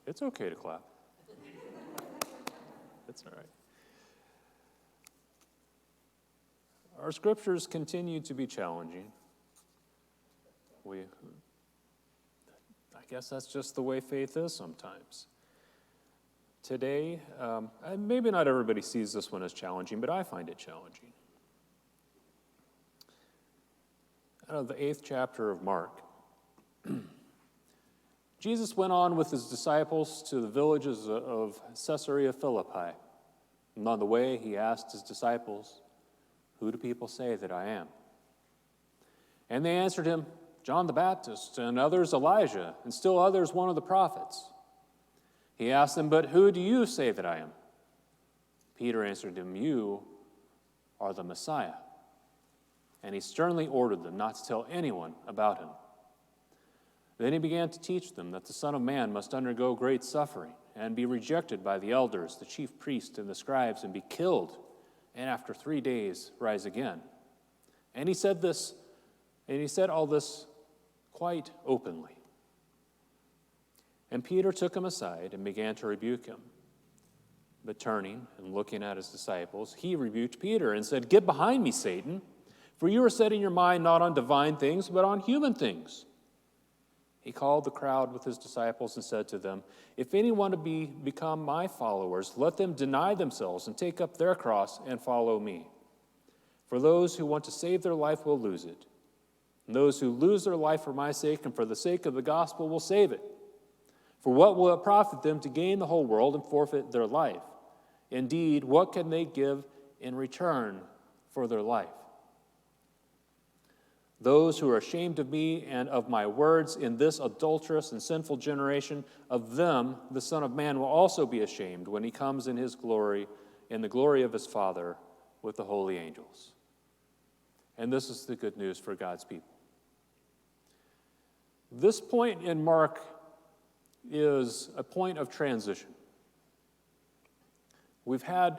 It's okay to clap. It's all right. Our scriptures continue to be challenging. I guess that's just the way faith is sometimes. Today, maybe not everybody sees this one as challenging, but I find it challenging. Out of the 8th chapter of Mark, Jesus went on with his disciples to the villages of Caesarea Philippi. And on the way, he asked his disciples, "Who do people say that I am?" And they answered him, "John the Baptist, and others Elijah, and still others one of the prophets." He asked them, "But who do you say that I am?" Peter answered him, "You are the Messiah." And he sternly ordered them not to tell anyone about him. Then he began to teach them that the Son of Man must undergo great suffering and be rejected by the elders, the chief priests, and the scribes, and be killed, and after 3 days rise again. And he said all this quite openly. And Peter took him aside and began to rebuke him. But turning and looking at his disciples, he rebuked Peter and said, "Get behind me, Satan, for you are setting your mind not on divine things, but on human things." He called the crowd with his disciples and said to them, "If anyone to become my followers, let them deny themselves and take up their cross and follow me. For those who want to save their life will lose it. And those who lose their life for my sake and for the sake of the gospel will save it. For what will it profit them to gain the whole world and forfeit their life? Indeed, what can they give in return for their life? Those who are ashamed of me and of my words in this adulterous and sinful generation, of them the Son of Man will also be ashamed when he comes in his glory, in the glory of his Father, with the holy angels." And this is the good news for God's people. This point in Mark is a point of transition. We've had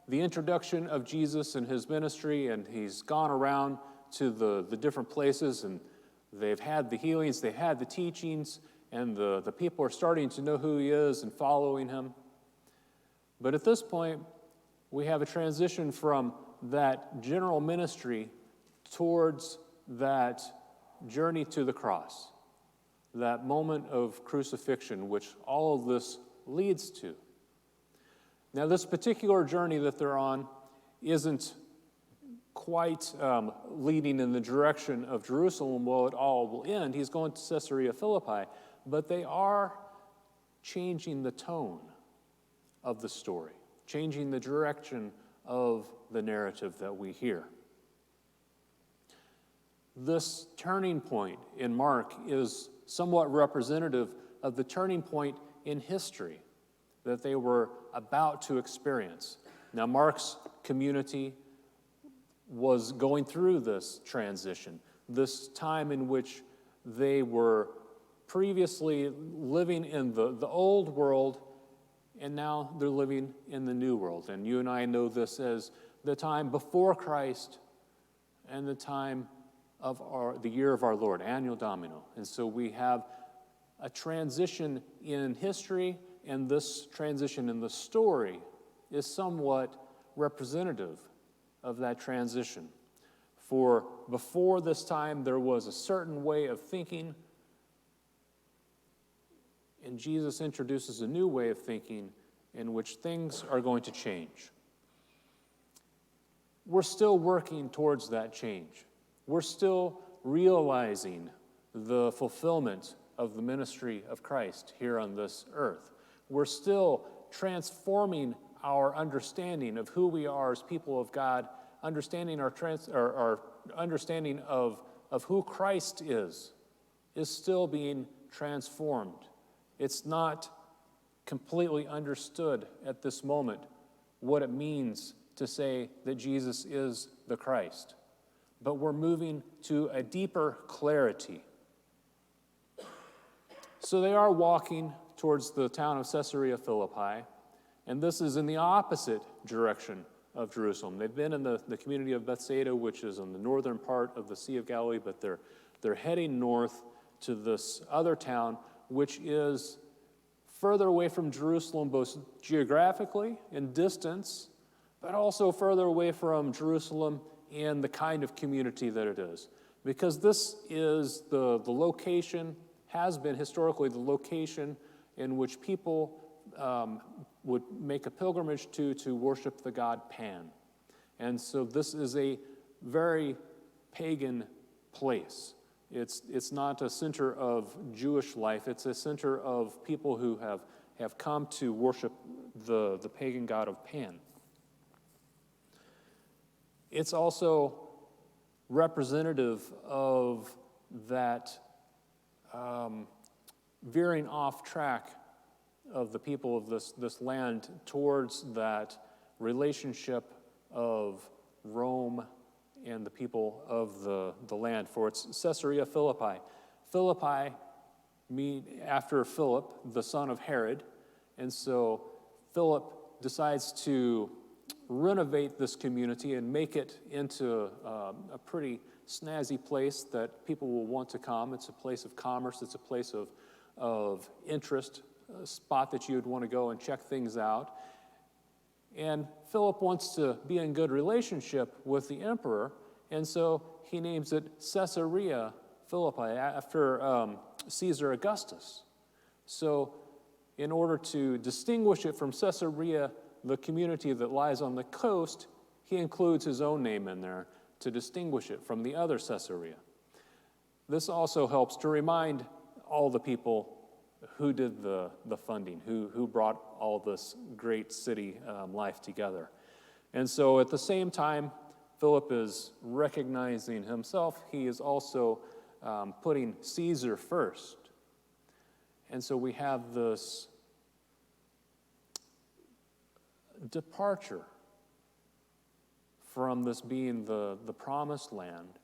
the introduction of Jesus and his ministry, and he's gone around to the different places, and they've had the healings, they had the teachings, and the people are starting to know who he is and following him. But at this point, we have a transition from that general ministry towards that journey to the cross, that moment of crucifixion, which all of this leads to. Now, this particular journey that they're on isn't quite leading in the direction of Jerusalem where it all will end. He's going to Caesarea Philippi, but they are changing the tone of the story, changing the direction of the narrative that we hear. This turning point in Mark is somewhat representative of the turning point in history that they were about to experience. Now, Mark's community was going through this transition, this time in which they were previously living in the old world, and now they're living in the new world. And you and I know this as the time before Christ and the time of the year of our Lord, Anno Domini. And so we have a transition in history, and this transition in the story is somewhat representative of that transition. For before this time, there was a certain way of thinking, and Jesus introduces a new way of thinking in which things are going to change. We're still working towards that change. We're still realizing the fulfillment of the ministry of Christ here on this earth. We're still transforming our understanding of who we are as people of God, understanding our understanding of who Christ is still being transformed. It's not completely understood at this moment what it means to say that Jesus is the Christ. But we're moving to a deeper clarity. So they are walking towards the town of Caesarea Philippi, and this is in the opposite direction of Jerusalem. They've been in the community of Bethsaida, which is in the northern part of the Sea of Galilee, but they're heading north to this other town, which is further away from Jerusalem, both geographically in distance, but also further away from Jerusalem in the kind of community that it is. Because this is the location, has been historically the location in which people would make a pilgrimage to worship the god Pan. And so this is a very pagan place. It's not a center of Jewish life. It's a center of people who have come to worship the pagan god of Pan. It's also representative of that veering off track of the people of this land towards that relationship of Rome and the people of the land. For it's Caesarea Philippi. Philippi mean after Philip, the son of Herod, and so Philip decides to renovate this community and make it into a pretty snazzy place that people will want to come. It's a place of commerce. It's a place of interest, a spot that you would want to go and check things out. And Philip wants to be in good relationship with the emperor, and so he names it Caesarea Philippi after Caesar Augustus. So in order to distinguish it from Caesarea, the community that lies on the coast, he includes his own name in there to distinguish it from the other Caesarea. This also helps to remind all the people who did the funding, who brought all this great city life together. And so at the same time, Philip is recognizing himself. He is also putting Caesar first. And so we have this departure from this being the promised land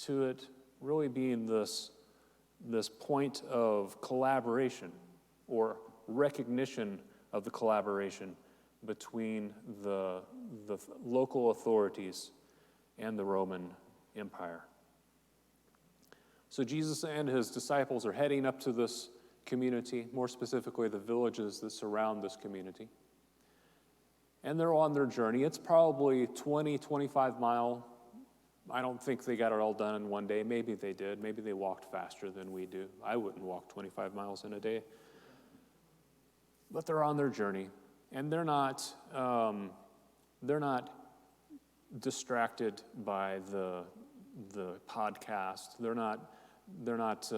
to it really being this point of collaboration or recognition of the collaboration between the local authorities and the Roman Empire. So Jesus and his disciples are heading up to this community, more specifically the villages that surround this community. And they're on their journey. It's probably 20, 25 mile. I don't think they got it all done in one day. Maybe they did. Maybe they walked faster than we do. I wouldn't walk 25 miles in a day. But they're on their journey, and they're not distracted by the podcast. They're not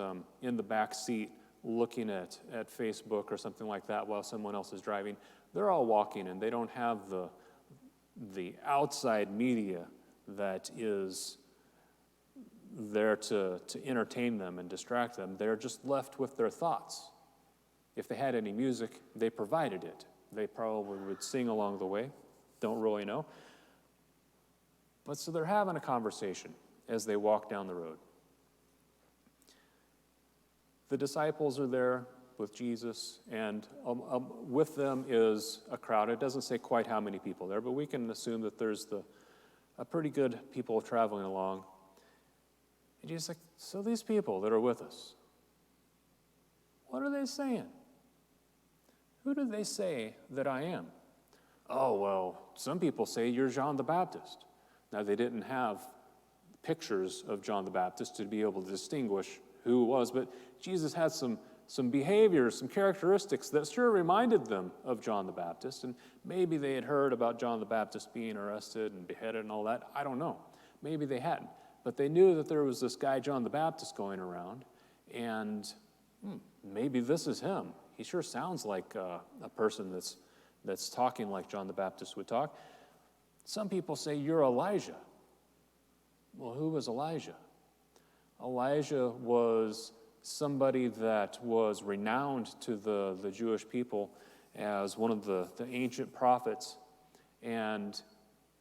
in the back seat looking at Facebook or something like that while someone else is driving. They're all walking, and they don't have the outside media that is there to entertain them and distract them. They're just left with their thoughts. If they had any music, they provided it. They probably would sing along the way. Don't really know. But so they're having a conversation as they walk down the road. The disciples are there with Jesus, and with them is a crowd. It doesn't say quite how many people there, but we can assume that there's a pretty good people traveling along. And Jesus is like, so these people that are with us, what are they saying? Who do they say that I am? Oh, well, some people say you're John the Baptist. Now, they didn't have pictures of John the Baptist to be able to distinguish who it was, but Jesus had some behaviors, some characteristics that sure reminded them of John the Baptist, and maybe they had heard about John the Baptist being arrested and beheaded and all that. I don't know. Maybe they hadn't. But they knew that there was this guy, John the Baptist, going around, and maybe this is him. He sure sounds like a person that's talking like John the Baptist would talk. Some people say, you're Elijah. Well, who was Elijah? Elijah was somebody that was renowned to the Jewish people as one of the ancient prophets, and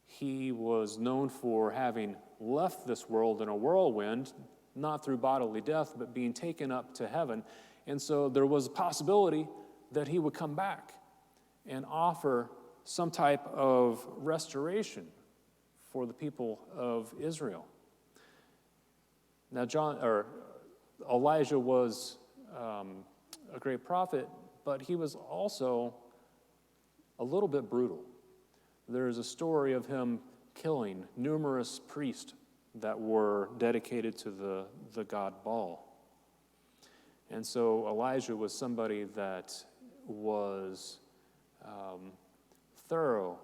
he was known for having left this world in a whirlwind, not through bodily death, but being taken up to heaven. And so there was a possibility that he would come back and offer some type of restoration for the people of Israel. Now, Elijah was a great prophet, but he was also a little bit brutal. There is a story of him killing numerous priests that were dedicated to the god Baal. And so Elijah was somebody that was thorough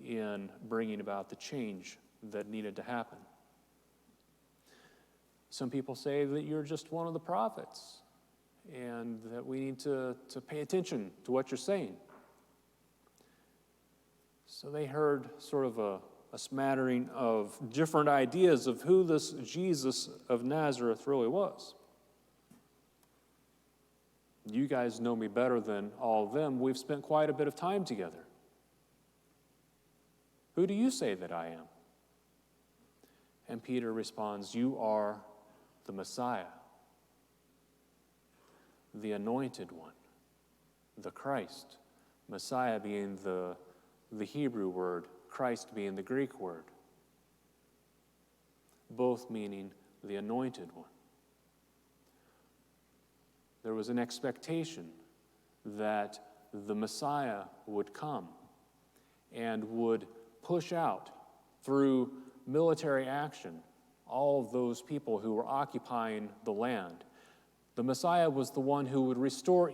in bringing about the change that needed to happen. Some people say that you're just one of the prophets and that we need to pay attention to what you're saying. So they heard sort of a smattering of different ideas of who this Jesus of Nazareth really was. You guys know me better than all of them. We've spent quite a bit of time together. Who do you say that I am? And Peter responds, you are the Messiah, the anointed one, the Christ. Messiah being the Hebrew word, Christ being the Greek word, both meaning the anointed one. There was an expectation that the Messiah would come and would push out through military action all of those people who were occupying the land. The Messiah was the one who would restore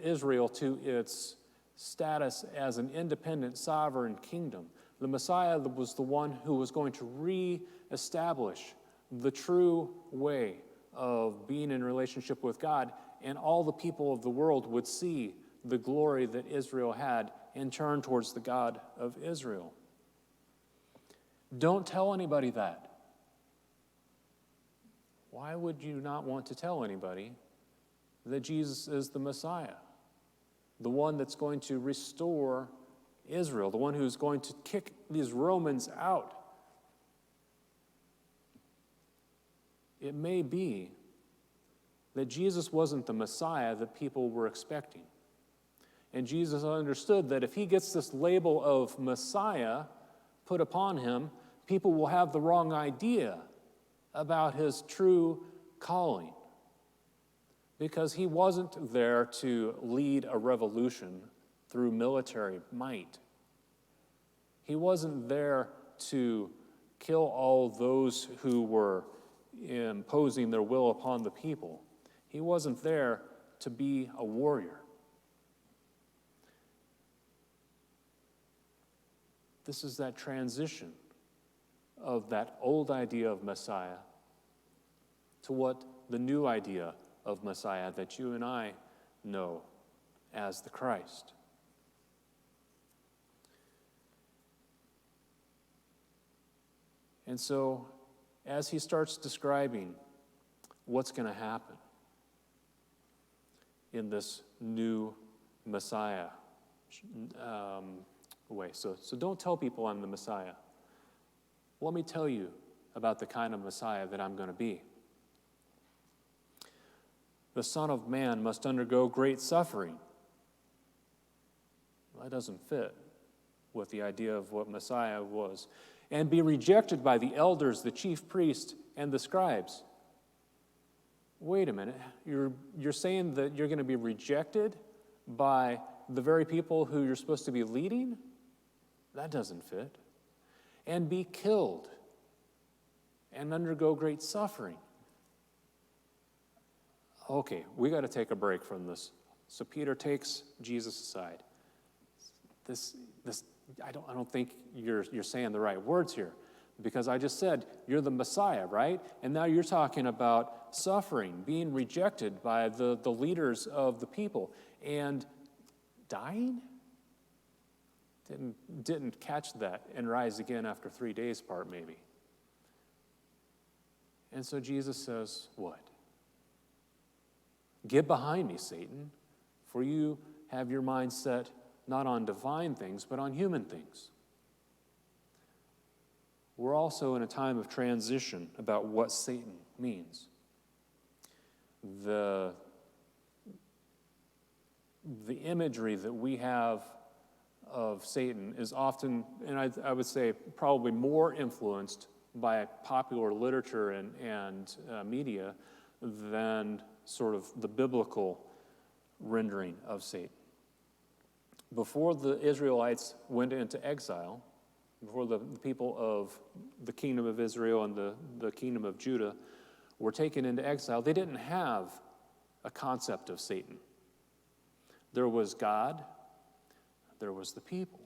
Israel to its status as an independent sovereign kingdom. The Messiah was the one who was going to reestablish the true way of being in relationship with God, and all the people of the world would see the glory that Israel had and turn towards the God of Israel. Don't tell anybody that. Why would you not want to tell anybody that Jesus is the Messiah, the one that's going to restore Israel, the one who's going to kick these Romans out? It may be that Jesus wasn't the Messiah that people were expecting. And Jesus understood that if he gets this label of Messiah put upon him, people will have the wrong idea about his true calling. Because he wasn't there to lead a revolution through military might. He wasn't there to kill all those who were imposing their will upon the people. He wasn't there to be a warrior. This is that transition of that old idea of Messiah to what the new idea of Messiah that you and I know as the Christ. And so, as he starts describing what's going to happen in this new Messiah way. So don't tell people I'm the Messiah. Let me tell you about the kind of Messiah that I'm going to be. The Son of Man must undergo great suffering. Well, that doesn't fit with the idea of what Messiah was. And be rejected by the elders, the chief priests, and the scribes. Wait a minute, you're saying that you're going to be rejected by the very people who you're supposed to be leading? That doesn't fit. And be killed and undergo great suffering. Okay, we got to take a break from this. So Peter takes Jesus aside. I don't think you're saying the right words here, because I just said you're the Messiah, right? And now you're talking about suffering, being rejected by the leaders of the people, and dying? Didn't catch that and rise again after 3 days part, maybe. And so Jesus says, what? Get behind me, Satan, for you have your mind set not on divine things, but on human things. We're also in a time of transition about what Satan means. The imagery that we have of Satan is often, and I would say probably more influenced by popular literature and media than sort of the biblical rendering of Satan. Before the Israelites went into exile, before the people of the kingdom of Israel and the kingdom of Judah were taken into exile, they didn't have a concept of Satan. There was God, there was the people,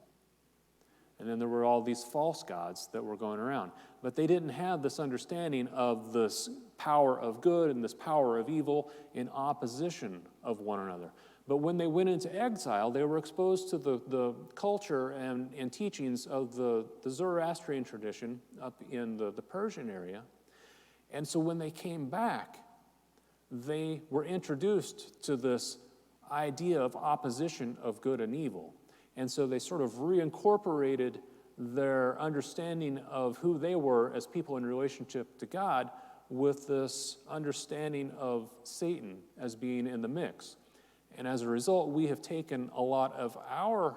and then there were all these false gods that were going around. But they didn't have this understanding of this power of good and this power of evil in opposition of one another. But when they went into exile, they were exposed to the culture and teachings of the Zoroastrian tradition up in the Persian area. And so when they came back, they were introduced to this idea of opposition of good and evil. And so they sort of reincorporated their understanding of who they were as people in relationship to God with this understanding of Satan as being in the mix. And as a result, we have taken a lot of our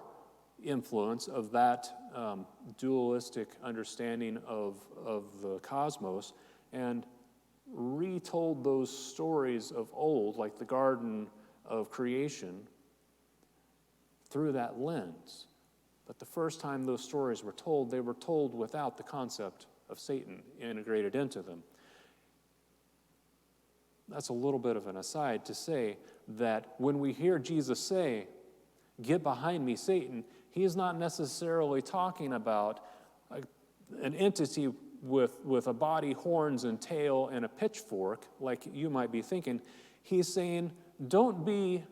influence of that dualistic understanding of the cosmos and retold those stories of old, like the Garden of Creation, through that lens. But the first time those stories were told, they were told without the concept of Satan integrated into them. That's a little bit of an aside to say that when we hear Jesus say, "Get behind me, Satan," he is not necessarily talking about an entity with a body, horns, and tail, and a pitchfork, like you might be thinking. He's saying, don't be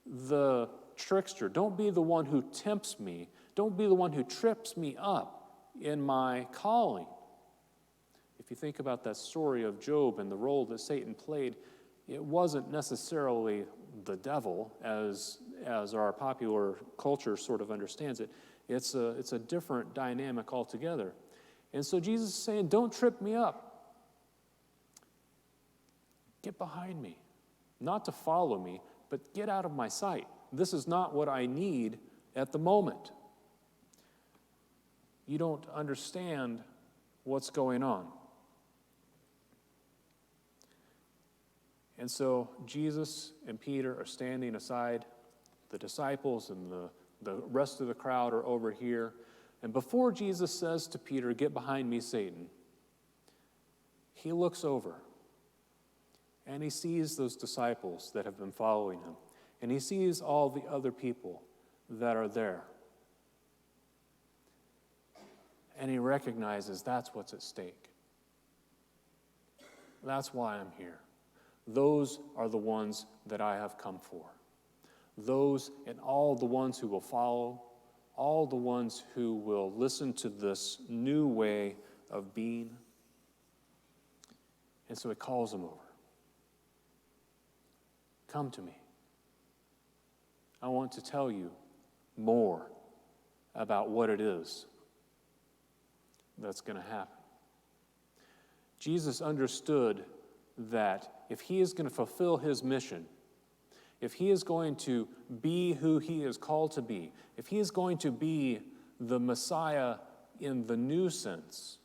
the trickster. Don't be the one who tempts me. Don't be the one who trips me up in my calling. If you think about that story of Job and the role that Satan played, it wasn't necessarily the devil as our popular culture sort of understands it. It's a different dynamic altogether. And so Jesus is saying, don't trip me up. Get behind me. Not to follow me, but get out of my sight. This is not what I need at the moment. You don't understand what's going on. And so Jesus and Peter are standing aside. The disciples and the rest of the crowd are over here. And before Jesus says to Peter, "Get behind me, Satan," he looks over and he sees those disciples that have been following him. And he sees all the other people that are there. And he recognizes that's what's at stake. That's why I'm here. Those are the ones that I have come for. Those and all the ones who will follow, all the ones who will listen to this new way of being. And so he calls them over. Come to me. I want to tell you more about what it is that's going to happen. Jesus understood that if he is going to fulfill his mission, if he is going to be who he is called to be, if he is going to be the Messiah in the new sense,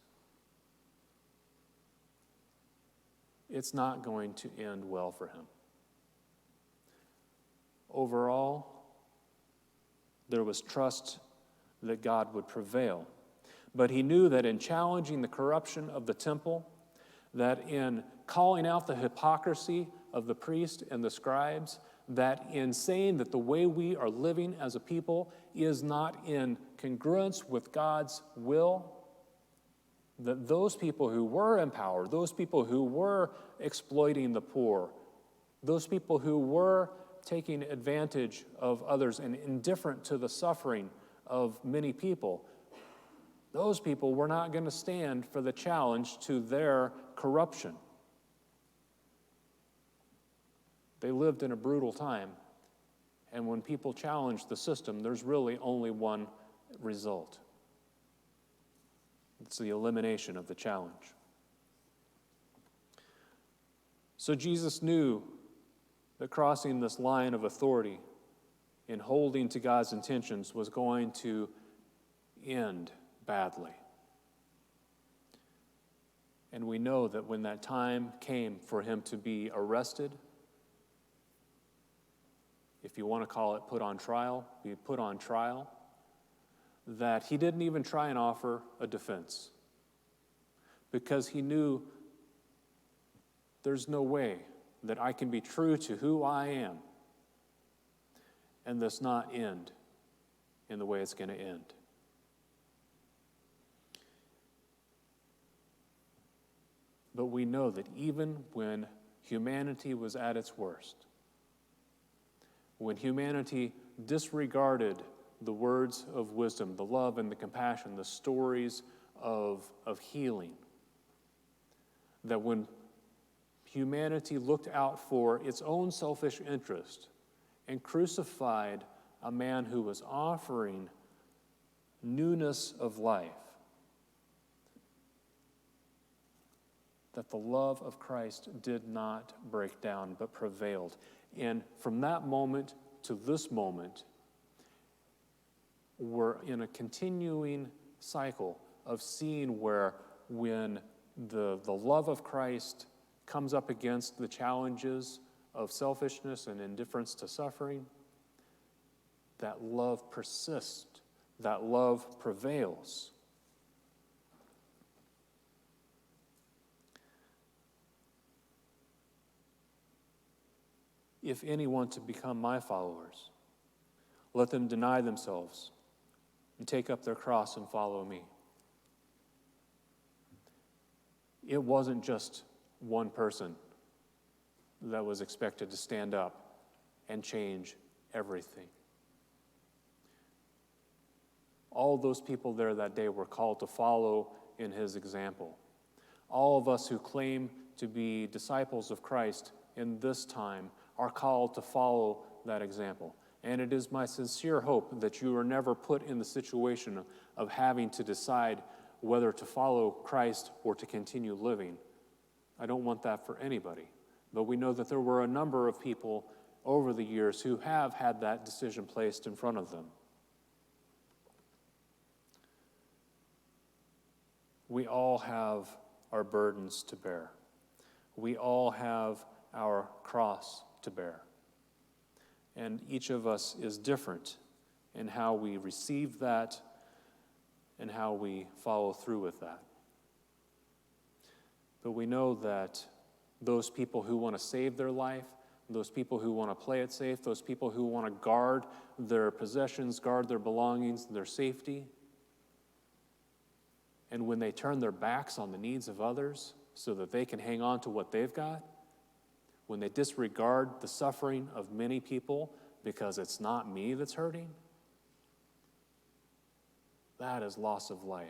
it's not going to end well for him. Overall, there was trust that God would prevail. But he knew that in challenging the corruption of the temple, that in calling out the hypocrisy of the priests and the scribes, that in saying that the way we are living as a people is not in congruence with God's will, that those people who were in power, those people who were exploiting the poor, those people who were taking advantage of others and indifferent to the suffering of many people, those people were not going to stand for the challenge to their corruption. They lived in a brutal time, and when people challenge the system, there's really only one result. It's the elimination of the challenge. So Jesus knew that crossing this line of authority in holding to God's intentions was going to end badly. And we know that when that time came for him to be arrested, if you want to call it put on trial, be put on trial, that he didn't even try and offer a defense because he knew there's no way that I can be true to who I am and this not end in the way it's going to end. But we know that even when humanity was at its worst, when humanity disregarded the words of wisdom, the love and the compassion, the stories of healing, that when humanity looked out for its own selfish interest and crucified a man who was offering newness of life, that the love of Christ did not break down but prevailed. And from that moment to this moment, we're in a continuing cycle of seeing where when the love of Christ comes up against the challenges of selfishness and indifference to suffering, that love persists, that love prevails. If any want to become my followers, let them deny themselves and take up their cross and follow me. It wasn't just one person that was expected to stand up and change everything. All those people there that day were called to follow in his example. All of us who claim to be disciples of Christ in this time are called to follow that example. And it is my sincere hope that you are never put in the situation of having to decide whether to follow Christ or to continue living. I don't want that for anybody. But we know that there were a number of people over the years who have had that decision placed in front of them. We all have our burdens to bear. We all have our cross to bear. And each of us is different in how we receive that and how we follow through with that. But we know that those people who want to save their life, those people who want to play it safe, those people who want to guard their possessions, guard their belongings, their safety, and when they turn their backs on the needs of others so that they can hang on to what they've got, when they disregard the suffering of many people because it's not me that's hurting, that is loss of life.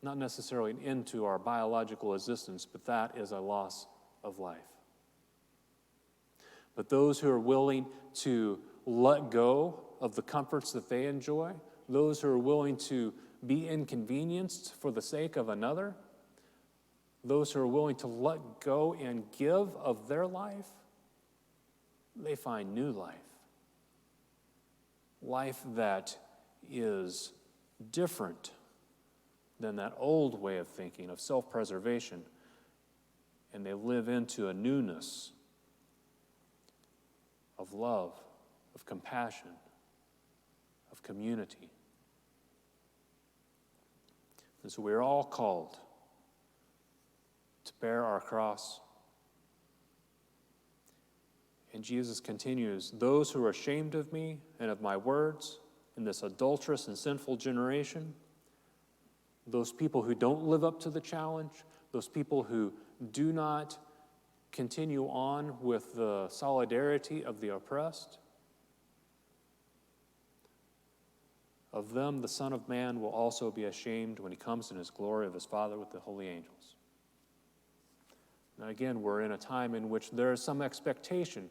Not necessarily an end to our biological existence, but that is a loss of life. But those who are willing to let go of the comforts that they enjoy, those who are willing to be inconvenienced for the sake of another, those who are willing to let go and give of their life, they find new life. Life that is different than that old way of thinking, of self-preservation, and they live into a newness of love, of compassion, of community. And so we're all called to bear our cross. And Jesus continues, those who are ashamed of me and of my words in this adulterous and sinful generation, those people who don't live up to the challenge, those people who do not continue on with the solidarity of the oppressed, of them the Son of Man will also be ashamed when he comes in his glory of his Father with the holy angels. Now again, we're in a time in which there is some expectation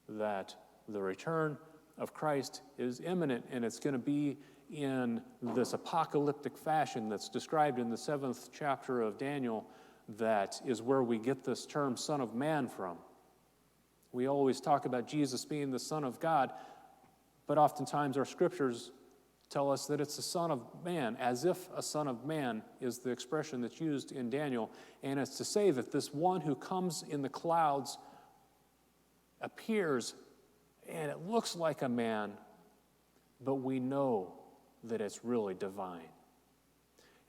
that the return of Christ is imminent, and it's going to be in this apocalyptic fashion that's described in the 7th chapter of Daniel. That is where we get this term Son of Man from. We always talk about Jesus being the Son of God, but oftentimes our scriptures tell us that it's the Son of Man, as if a Son of Man is the expression that's used in Daniel. And it's to say that this one who comes in the clouds appears and it looks like a man, but we know that it's really divine.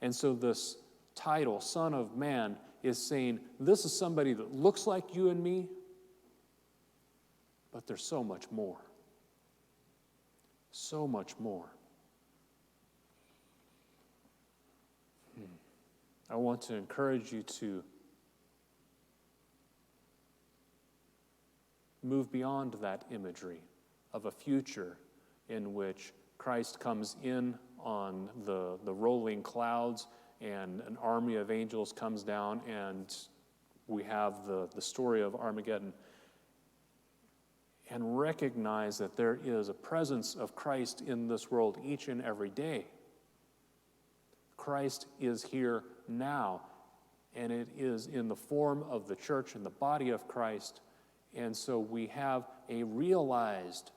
And so this title, Son of Man, is saying this is somebody that looks like you and me, but there's so much more. So much more. I want to encourage you to move beyond that imagery of a future in which Christ comes in on the rolling clouds and an army of angels comes down, and we have the story of Armageddon. And recognize that there is a presence of Christ in this world each and every day. Christ is here now, and it is in the form of the church and the body of Christ. And so we have a realized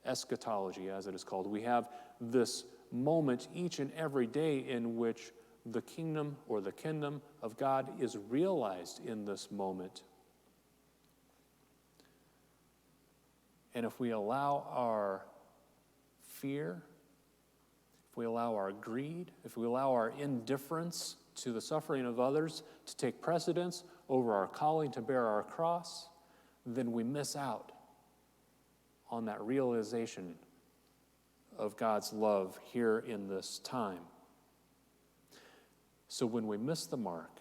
eschatology, as it is called. We have this moment each and every day in which the kingdom or the kingdom of God is realized in this moment. And if we allow our fear, if we allow our greed, if we allow our indifference to the suffering of others to take precedence over our calling to bear our cross, then we miss out on that realization of God's love here in this time. So when we miss the mark,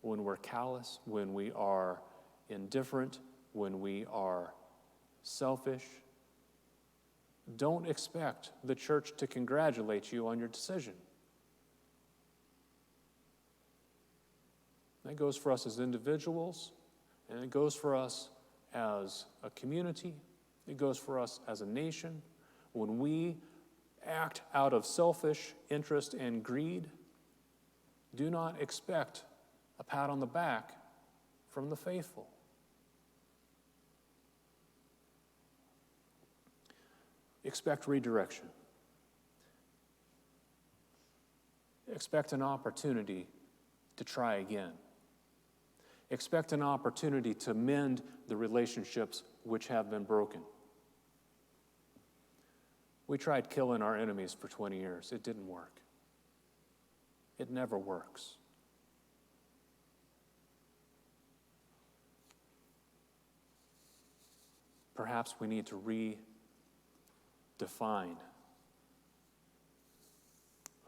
when we're callous, when we are indifferent, when we are selfish, don't expect the church to congratulate you on your decision. That goes for us as individuals, and it goes for us as a community. It goes for us as a nation. When we act out of selfish interest and greed, do not expect a pat on the back from the faithful. Expect redirection. Expect an opportunity to try again. Expect an opportunity to mend the relationships which have been broken. We tried killing our enemies for 20 years. It didn't work. It never works. Perhaps we need to redefine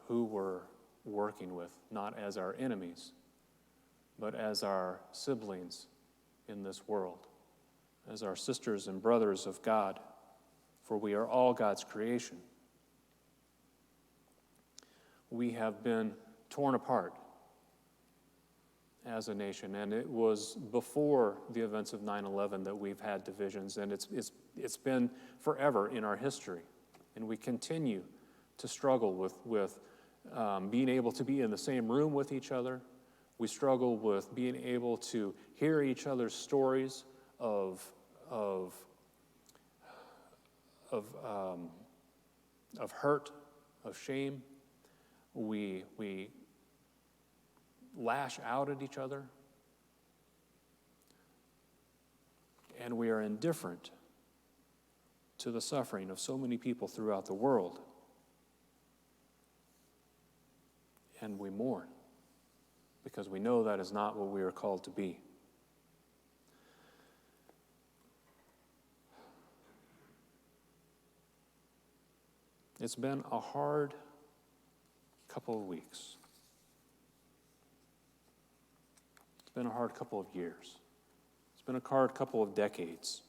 who we're working with, not as our enemies, but as our siblings in this world, as our sisters and brothers of God, for we are all God's creation. We have been torn apart as a nation, and it was before the events of 9/11 that we've had divisions, and it's been forever in our history, and we continue to struggle with being able to be in the same room with each other. We struggle with being able to hear each other's stories of hurt, of shame. We lash out at each other, and we are indifferent to the suffering of so many people throughout the world. And we mourn because we know that is not what we are called to be. It's been a hard couple of weeks. It's been a hard couple of years. It's been a hard couple of decades.